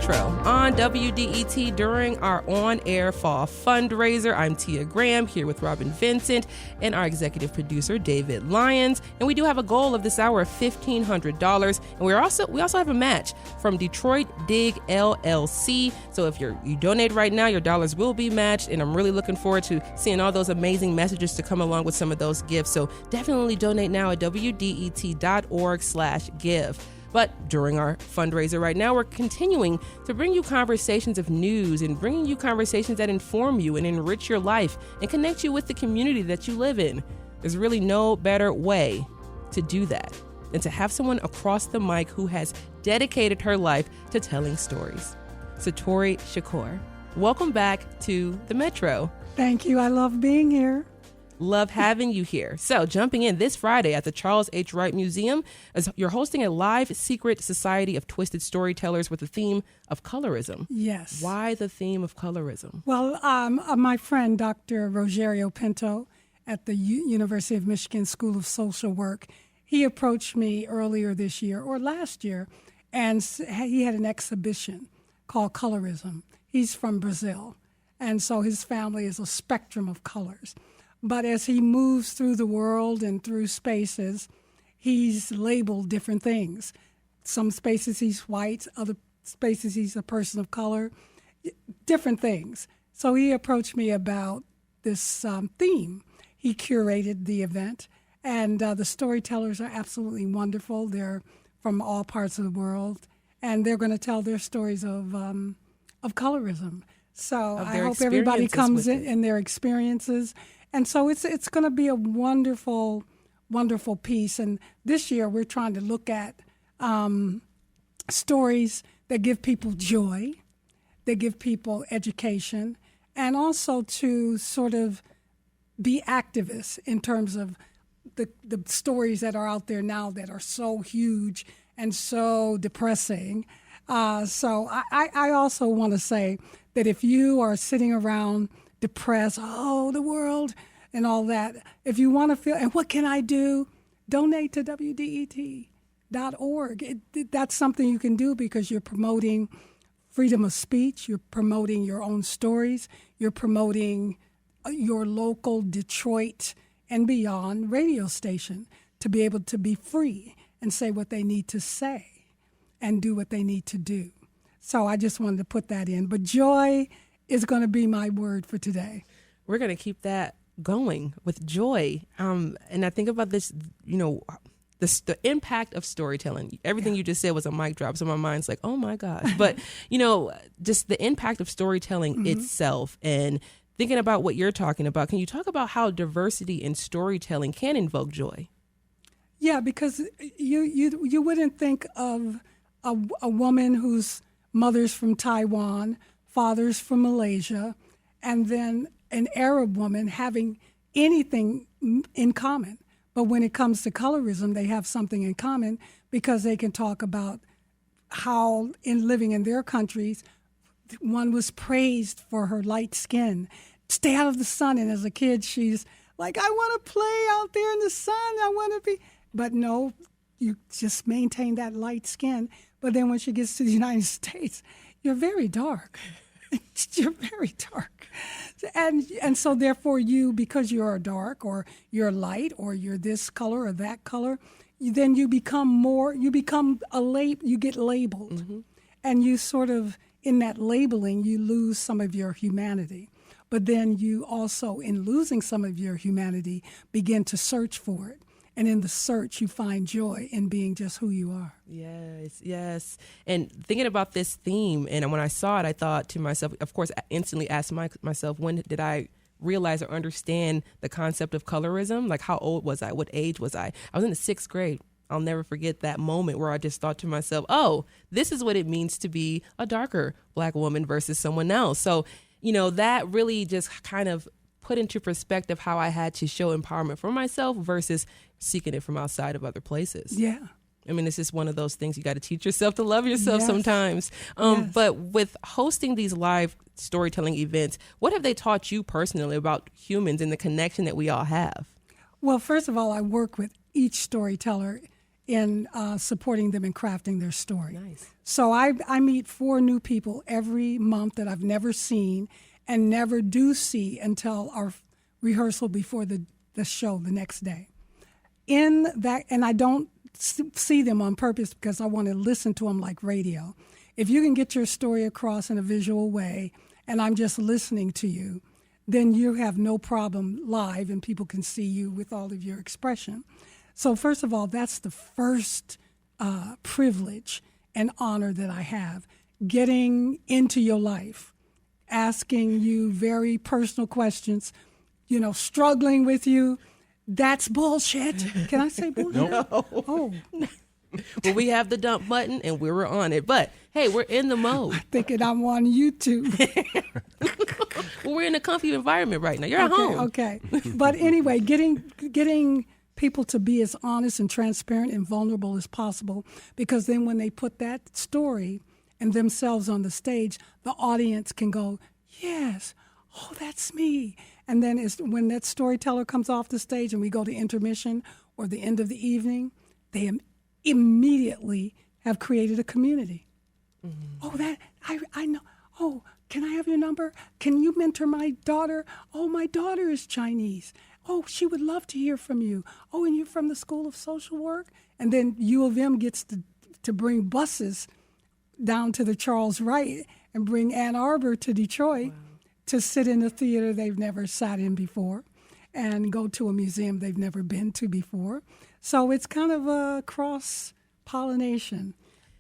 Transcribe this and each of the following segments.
Metro on WDET during our on-air fall fundraiser. I'm Tia Graham here with Robin Vincent and our executive producer, David Lyons. And we do have a goal of this hour of $1,500. And we also have a match from Detroit Dig LLC. So if you donate right now, your dollars will be matched. And I'm really looking forward to seeing all those amazing messages to come along with some of those gifts. So definitely donate now at WDET.org/give. But during our fundraiser right now, we're continuing to bring you conversations of news and bringing you conversations that inform you and enrich your life and connect you with the community that you live in. There's really no better way to do that than to have someone across the mic who has dedicated her life to telling stories. Satori Shakoor, welcome back to the Metro. Thank you. I love being here. Love having you here. So jumping in this Friday at the Charles H. Wright Museum, as you're hosting a live secret society of twisted storytellers with the theme of colorism. Yes. Why the theme of colorism? Well, my friend, Dr. Rogerio Pinto at the University of Michigan School of Social Work, he approached me earlier this year or last year, and he had an exhibition called Colorism. He's from Brazil, and so his family is a spectrum of colors. But as he moves through the world and through spaces, he's labeled different things. Some spaces he's white, other spaces he's a person of color, different things. So he approached me about this theme. He curated the event, and the storytellers are absolutely wonderful. They're from all parts of the world, and they're going to tell their stories of colorism. So I hope everybody comes in their experiences. And so it's going to be a wonderful, wonderful piece. And this year we're trying to look at stories that give people joy, that give people education, and also to sort of be activists in terms of the stories that are out there now that are so huge and so depressing. So I also want to say that if you are sitting around depressed, the world and all that, if you want to feel, and what can I do? Donate to WDET.org. That's something you can do because you're promoting freedom of speech, you're promoting your own stories, you're promoting your local Detroit and beyond radio station to be able to be free and say what they need to say and do what they need to do. So I just wanted to put that in. But joy is going to be my word for today. We're going to keep that going with joy. And I think about this, the impact of storytelling. Everything you just said was a mic drop. So my mind's like, oh my gosh. But, just the impact of storytelling itself and thinking about what you're talking about. Can you talk about how diversity in storytelling can invoke joy? Yeah, because you wouldn't think of a woman whose mother's from Taiwan, father's from Malaysia, and then an Arab woman having anything in common. But when it comes to colorism, they have something in common because they can talk about how in living in their countries, one was praised for her light skin. Stay out of the sun. And as a kid, she's like, I want to play out there in the sun. I want to be. But no, you just maintain that light skin. But then when she gets to the United States, you're very dark. You're very dark. And so therefore because you're dark or you're light or you're this color or that color, then you get labeled. Mm-hmm. And you sort of, in that labeling, you lose some of your humanity. But then you also, in losing some of your humanity, begin to search for it. And in the search, you find joy in being just who you are. Yes. And thinking about this theme, and when I saw it, I thought to myself, of course, I instantly asked myself, when did I realize or understand the concept of colorism? Like, how old was I? What age was I? I was in the 6th grade. I'll never forget that moment where I just thought to myself, oh, this is what it means to be a darker Black woman versus someone else. So, that really just kind of put into perspective how I had to show empowerment for myself versus seeking it from outside of other places. Yeah. I mean, it's just one of those things you got to teach yourself to love yourself sometimes. Yes. But with hosting these live storytelling events, what have they taught you personally about humans and the connection that we all have? Well, first of all, I work with each storyteller in supporting them in crafting their story. Nice. So I meet 4 new people every month that I've never seen and never do see until our rehearsal before the show the next day. In that, and I don't see them on purpose because I want to listen to them like radio. If you can get your story across in a visual way and I'm just listening to you, then you have no problem live and people can see you with all of your expression. So first of all, that's the first privilege and honor that I have, getting into your life, asking you very personal questions, struggling with you. That's bullshit. Can I say bullshit? No. Oh. Well, we have the dump button and we were on it. But hey, we're in the mode. Thinking I'm on YouTube. Well, we're in a comfy environment right now. You're at home. Okay. But anyway, getting people to be as honest and transparent and vulnerable as possible, because then when they put that story and themselves on the stage, the audience can go, yes, oh, that's me. And then when that storyteller comes off the stage and we go to intermission or the end of the evening, they immediately have created a community. Mm-hmm. Oh, that I know. Oh, can I have your number? Can you mentor my daughter? Oh, my daughter is Chinese. Oh, she would love to hear from you. Oh, and you're from the School of Social Work? And then U of M gets to bring buses down to the Charles Wright and bring Ann Arbor to Detroit. Wow. To sit in a theater they've never sat in before and go to a museum they've never been to before. So it's kind of a cross-pollination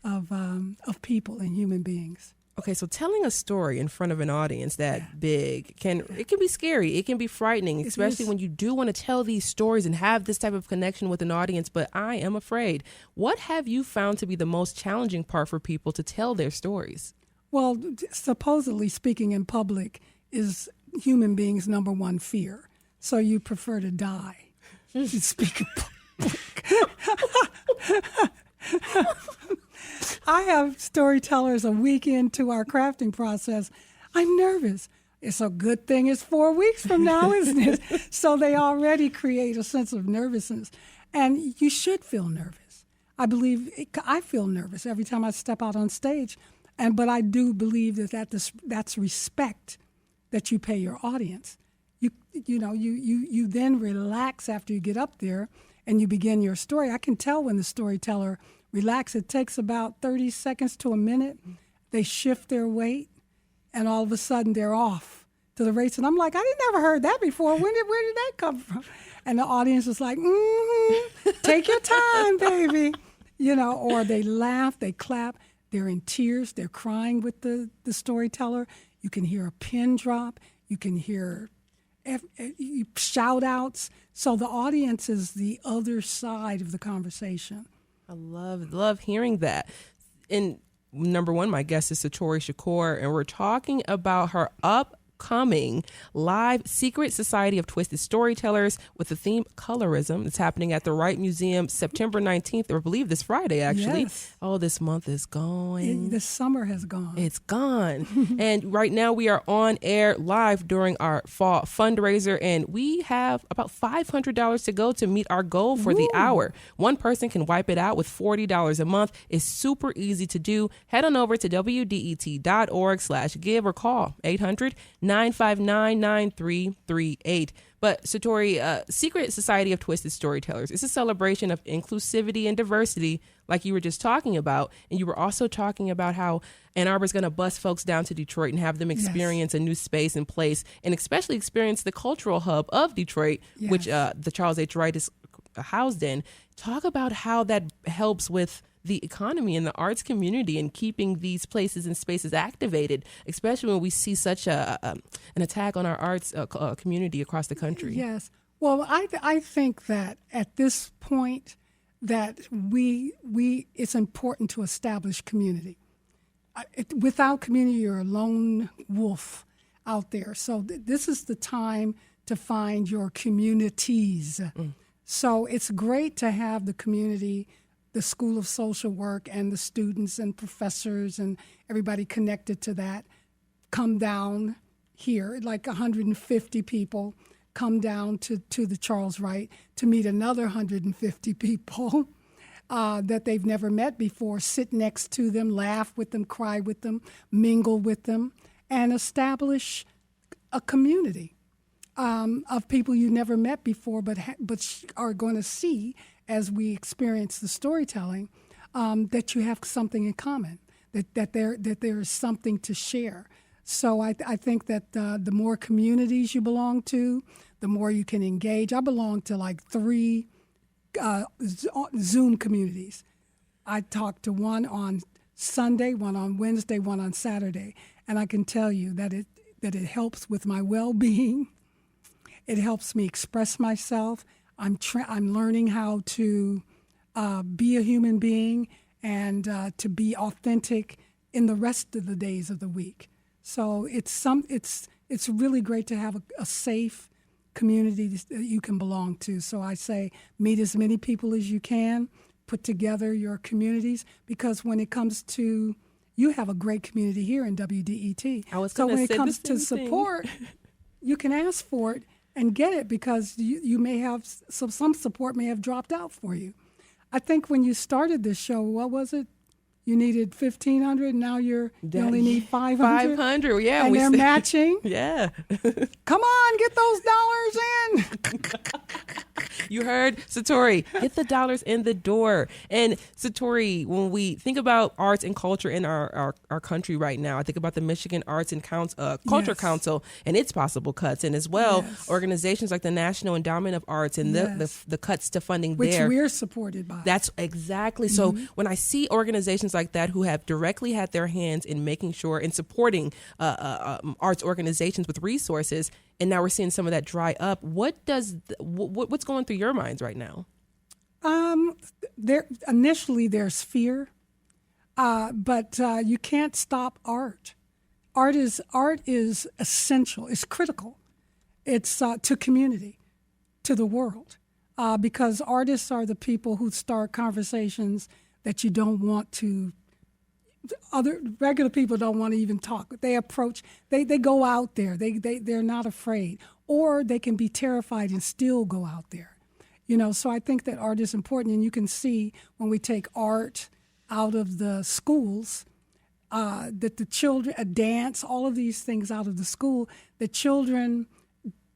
of people and human beings. Okay, so telling a story in front of an audience that big can be scary. It can be frightening, especially when you do want to tell these stories and have this type of connection with an audience. But I am afraid. What have you found to be the most challenging part for people to tell their stories? Well, supposedly speaking in public is human beings' number one fear. So you prefer to die to speak in public. I have storytellers a week into our crafting process. I'm nervous. It's a good thing it's 4 weeks from now, isn't it? So they already create a sense of nervousness. And you should feel nervous. I feel nervous every time I step out on stage. But I do believe that's respect that you pay your audience. You then relax after you get up there and you begin your story. I can tell when the storyteller relaxes. It takes about 30 seconds to a minute. They shift their weight, and all of a sudden they're off to the race. And I'm like, I never heard that before. Where did that come from? And the audience is like, take your time, baby. Or they laugh, they clap. They're in tears. They're crying with the storyteller. You can hear a pin drop. You can hear shout-outs. So the audience is the other side of the conversation. I love hearing that. And number one, my guest is Satori Shakoor, and we're talking about her upcoming live Secret Society of Twisted Storytellers with the theme colorism. It's happening at the Wright Museum September 19th, or I believe this Friday, actually. Yes. Oh, this month is going. The summer has gone. It's gone. And right now we are on air live during our fall fundraiser, and we have about $500 to go to meet our goal for the hour. One person can wipe it out with $40 a month. It's super easy to do. Head on over to WDET.org/give or call 800-959-9338. But Satori, Secret Society of Twisted Storytellers, it's a celebration of inclusivity and diversity, like you were just talking about. And you were also talking about how Ann Arbor is going to bus folks down to Detroit and have them experience a new space and place, and especially experience the cultural hub of Detroit, which the Charles H. Wright is housed in. Talk about how that helps with the economy and the arts community and keeping these places and spaces activated, especially when we see such an attack on our arts community across the country. Yes. Well, I think that at this point that it's important to establish community. Without community, you're a lone wolf out there. So this is the time to find your communities. So it's great to have the community, the School of Social Work, and the students and professors and everybody connected to that come down here, like 150 people come down to the Charles Wright to meet another 150 people that they've never met before, sit next to them, laugh with them, cry with them, mingle with them, and establish a community of people you never met before, but are going to see as we experience the storytelling that you have something in common, that there is something to share. So I think that the more communities you belong to, the more you can engage. I belong to like 3 Zoom communities. I talk to one on Sunday, one on Wednesday, one on Saturday, and I can tell you that it helps with my well-being. It helps me express myself. I'm learning how to be a human being and to be authentic in the rest of the days of the week. So it's really great to have a safe community that you can belong to. So I say meet as many people as you can, put together your communities, because when it comes to, you have a great community here in WDET. So when it comes to support, you can ask for it and get it, because you may have, some support may have dropped out for you. I think when you started this show, what was it? You needed 1,500, now you only need 500. 500, yeah. And they're matching. Yeah. Come on, get those dollars in. You heard, Satori, get the dollars in the door. And Satori, when we think about arts and culture in our country right now, I think about the Michigan Arts and Culture Council and its possible cuts, and as well, organizations like the National Endowment of Arts and the cuts to funding there. Which we're supported by. That's exactly. So when I see organizations like that who have directly had their hands in making sure and supporting arts organizations with resources, and now we're seeing some of that dry up, what's going through your minds right now? Initially there's fear, but you can't stop art. Art is essential. It's critical. It's to community, to the world, because artists are the people who start conversations that you don't want to. Other regular people don't want to even talk. They approach. They go out there. They're not afraid, or they can be terrified and still go out there. So I think that art is important, and you can see when we take art out of the schools, that the children, dance, all of these things out of the school, the children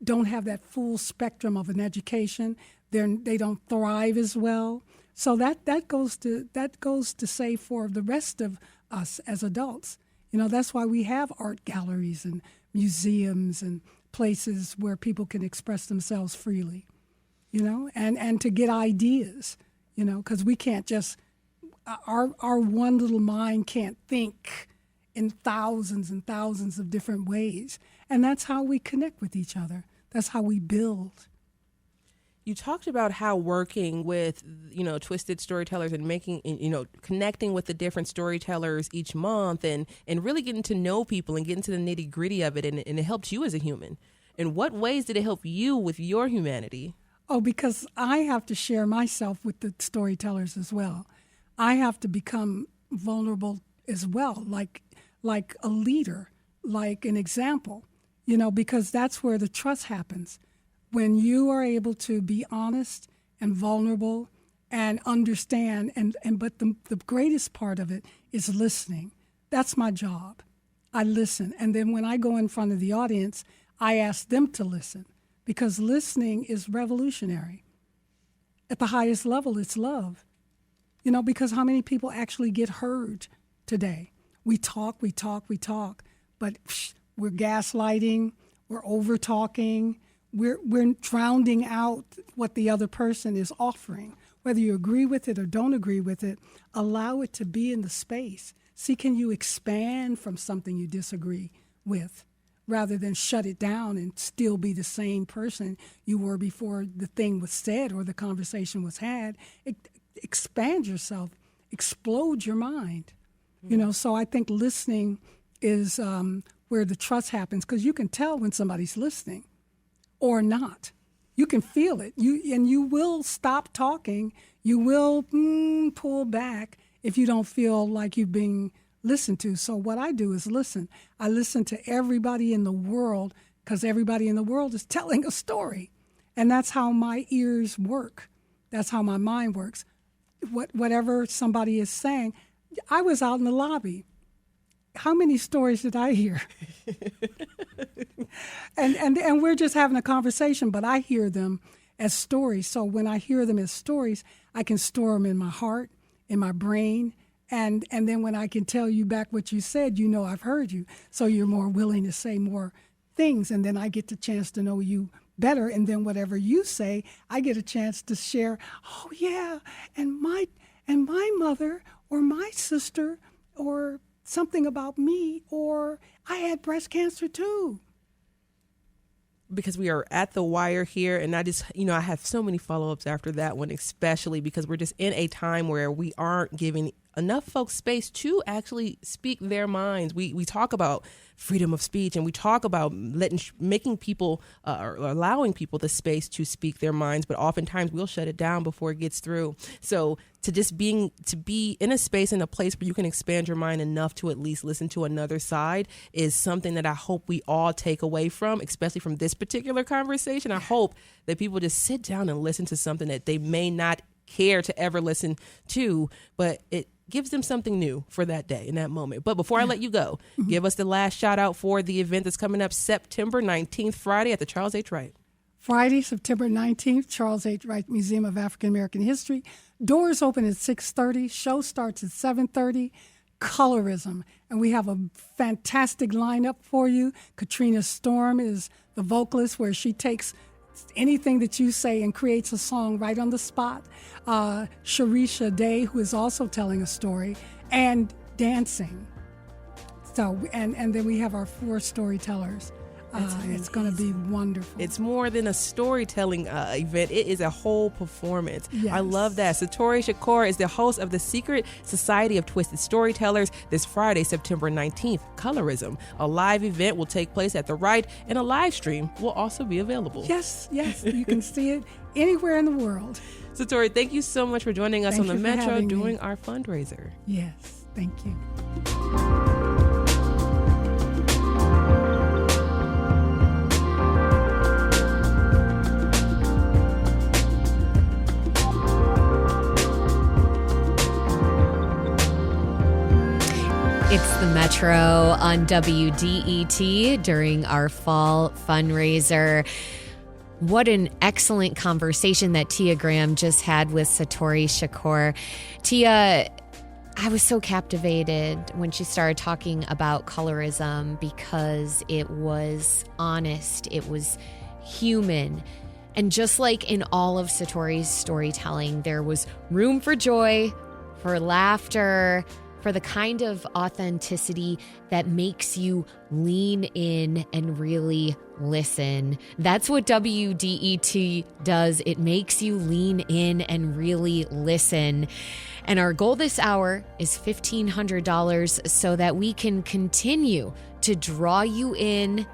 don't have that full spectrum of an education. They don't thrive as well. So that goes to say for the rest of us as adults. That's why we have art galleries and museums and places where people can express themselves freely, and to get ideas, because we can't just, our one little mind can't think in thousands and thousands of different ways. And that's how we connect with each other. That's how we build. You talked about how working with, Twisted Storytellers and making, connecting with the different storytellers each month and really getting to know people and getting to the nitty gritty of it. And it helped you as a human. In what ways did it help you with your humanity? Oh, because I have to share myself with the storytellers as well. I have to become vulnerable as well, like a leader, like an example, because that's where the trust happens. When you are able to be honest and vulnerable and understand, but the greatest part of it is listening. That's my job. I listen. And then when I go in front of the audience, I ask them to listen, because listening is revolutionary. At the highest level, it's love. Because how many people actually get heard today? We talk, but we're gaslighting, we're over-talking, we're drowning out what the other person is offering. Whether you agree with it or don't agree with it, allow it to be in the space. See, can you expand from something you disagree with, rather than shut it down and still be the same person you were before the thing was said or the conversation was had? Expand yourself, explode your mind. So I think listening is where the trust happens, because you can tell when somebody's listening or not. You can feel it. You will stop talking. You will pull back if you don't feel like you're being listened to. So what I do is listen. I listen to everybody in the world, because everybody in the world is telling a story. And that's how my ears work. That's how my mind works. whatever somebody is saying. I was out in the lobby. How many stories did I hear? and we're just having a conversation, but I hear them as stories. So when I hear them as stories, I can store them in my heart, in my brain, and then when I can tell you back what you said, I've heard you. So you're more willing to say more things, and then I get the chance to know you better, and then whatever you say, I get a chance to share. Oh yeah, and my mother or my sister or something about me, or I had breast cancer too. Because we are at the wire here, and I just, I have so many follow-ups after that one, especially because we're just in a time where we aren't giving enough folks space to actually speak their minds. We talk about freedom of speech, and we talk about making people or allowing people the space to speak their minds, but oftentimes we'll shut it down before it gets through. So to be in a space, in a place where you can expand your mind enough to at least listen to another side is something that I hope we all take away from, especially from this particular conversation. I hope that people just sit down and listen to something that they may not care to ever listen to, but it gives them something new for that day, in that moment. But before I let you go, give us the last shout out for the event that's coming up September 19th, Friday at the Charles H. Wright. Friday, September 19th, Charles H. Wright Museum of African American History. Doors open at 6:30. Show starts at 7:30. Colorism. And we have a fantastic lineup for you. Katrina Storm is the vocalist, where she takes anything that you say and creates a song right on the spot. Sharisha Day, who is also telling a story, and dancing. So, and then we have our 4 storytellers. It's going to be wonderful. It's more than a storytelling event. It is a whole performance. Yes. I love that. Satori Shakoor is the host of the Secret Society of Twisted Storytellers this Friday, September 19th. Colorism. A live event will take place at the Wright, and a live stream will also be available. Yes. You can see it anywhere in the world. Satori, thank you so much for joining us on the Metro doing me. Our fundraiser. Yes, thank you. It's the Metro on WDET during our fall fundraiser. What an excellent conversation that Tia Graham just had with Satori Shakoor. Tia, I was so captivated when she started talking about colorism because it was honest, it was human. And just like in all of Satori's storytelling, there was room for joy, for laughter, for the kind of authenticity that makes you lean in and really listen. That's what WDET does. It makes you lean in and really listen. And our goal this hour is $1,500 so that we can continue to draw you in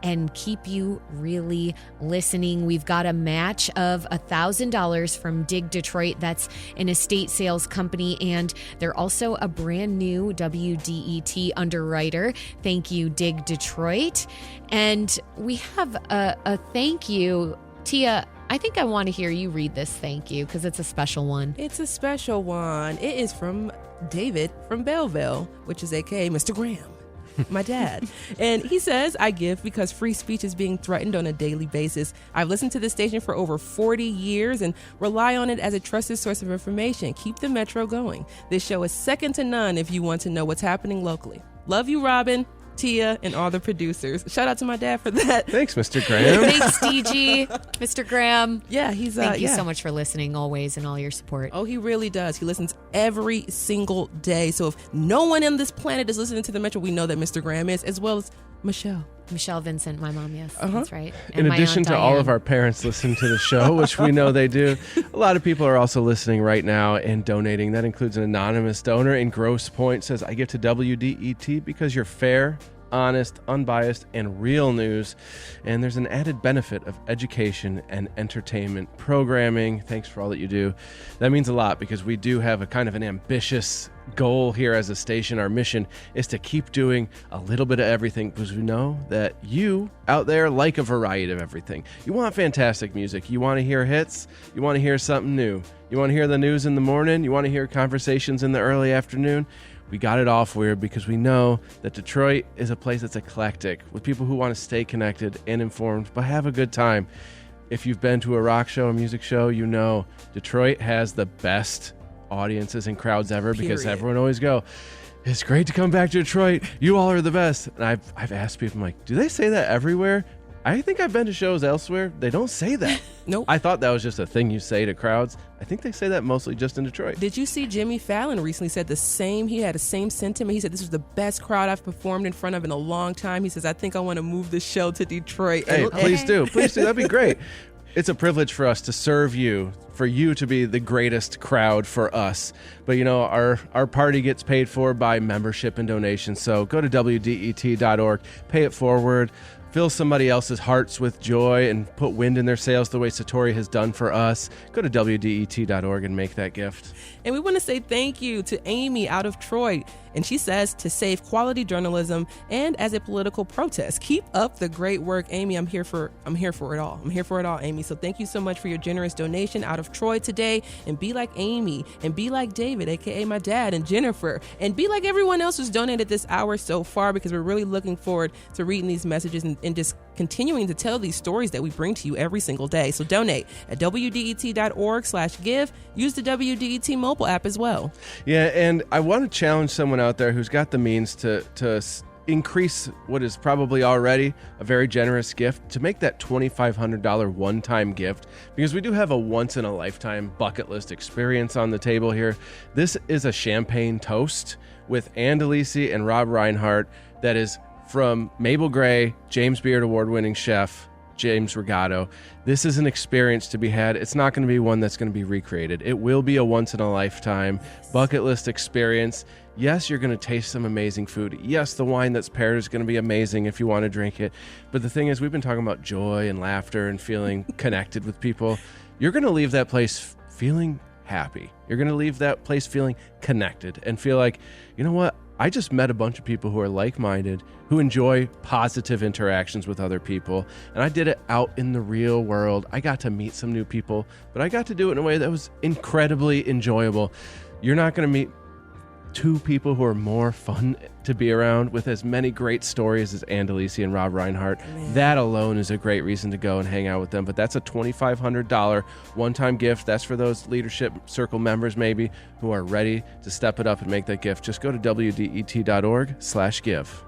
and keep you really listening. We've got a match of $1,000 from Dig Detroit. That's an estate sales company, and they're also a brand new WDET underwriter. Thank you, Dig Detroit. And we have a thank you. Tia, I think I want to hear you read this thank you because it's a special one. It's a special one. It is from David from Belleville, which is AKA Mr. Graham. My dad. And he says, I give because free speech is being threatened on a daily basis. I've listened to this station for over 40 years and rely on it as a trusted source of information. Keep the Metro going. This show is second to none if you want to know what's happening locally. Love you, Robin, Tia, and all the producers. Shout out to my dad for that. Thanks, Mr. Graham. Thanks, DG. Mr. Graham. Yeah, he's Thank you so much for listening always and all your support. Oh, he really does. He listens every single day. So if no one on this planet is listening to the Metro, we know that Mr. Graham is, as well as Michelle Vincent, my mom, yes, that's right. And in my addition Aunt to Diane. all of our parents listening to the show, which we know they do, a lot of people are also listening right now and donating. That includes an anonymous donor in Grosse Pointe says, I give to WDET because you're fair, honest, unbiased, and real news. And there's an added benefit of education and entertainment programming. Thanks for all that you do. That means a lot because we do have a kind of an ambitious goal here as a station, our mission, is to keep doing a little bit of everything, because we know that you out there like a variety of everything. You want fantastic music. You want to hear hits. You want to hear something new. You want to hear the news in the morning. You want to hear conversations in the early afternoon. We got it all for you because we know that Detroit is a place that's eclectic, with people who want to stay connected and informed, but have a good time. If you've been to a rock show, a music show, you know Detroit has the best audiences and crowds ever, because everyone always go, it's great to come back to Detroit. You all are the best. And I've asked people, I'm like, do they say that everywhere? I think I've been to shows elsewhere. They don't say that. Nope. I thought that was just a thing you say to crowds. I think they say that mostly just in Detroit. Did you see Jimmy Fallon recently said the same? He had the same sentiment. He said, this was the best crowd I've performed in front of in a long time. He says, I think I want to move the show to Detroit. Hey, please do. Please do. That'd be great. It's a privilege for us to serve you, for you to be the greatest crowd for us. But, you know, our party gets paid for by membership and donations. So go to WDET.org, pay it forward, fill somebody else's hearts with joy, and put wind in their sails the way Satori has done for us. Go to WDET.org and make that gift. And we want to say thank you to Amy out of Troy. And she says, to save quality journalism and as a political protest. Keep up the great work, Amy. I'm here for it all. I'm here for it all, Amy. So thank you so much for your generous donation out of Troy today. And be like Amy, and be like David, aka my dad, and Jennifer, and be like everyone else who's donated this hour so far, because we're really looking forward to reading these messages and just continuing to tell these stories that we bring to you every single day. So donate at WDET.org/give. Use the WDET mobile app as well. Yeah, and I want to challenge someone out there who's got the means to increase what is probably already a very generous gift, to make that $2,500 one-time gift, because we do have a once-in-a-lifetime bucket list experience on the table here. This is a champagne toast with Ann DeLisi and Rob Reinhardt that is from Mabel Gray, James Beard award-winning chef, James Regato. This is an experience to be had. It's not going to be one that's going to be recreated. It will be a once-in-a-lifetime bucket list experience. Yes, you're going to taste some amazing food. Yes, the wine that's paired is going to be amazing if you want to drink it. But the thing is, we've been talking about joy and laughter and feeling connected with people. You're going to leave that place feeling happy. You're going to leave that place feeling connected and feel like, you know what? I just met a bunch of people who are like-minded, who enjoy positive interactions with other people, and I did it out in the real world. I got to meet some new people, but I got to do it in a way that was incredibly enjoyable. You're not going to meet two people who are more fun to be around, with as many great stories as Ann DeLisi and Rob Reinhardt. Man. That alone is a great reason to go and hang out with them. But that's a $2,500 one-time gift. That's for those leadership circle members maybe who are ready to step it up and make that gift. Just go to WDET.org/give.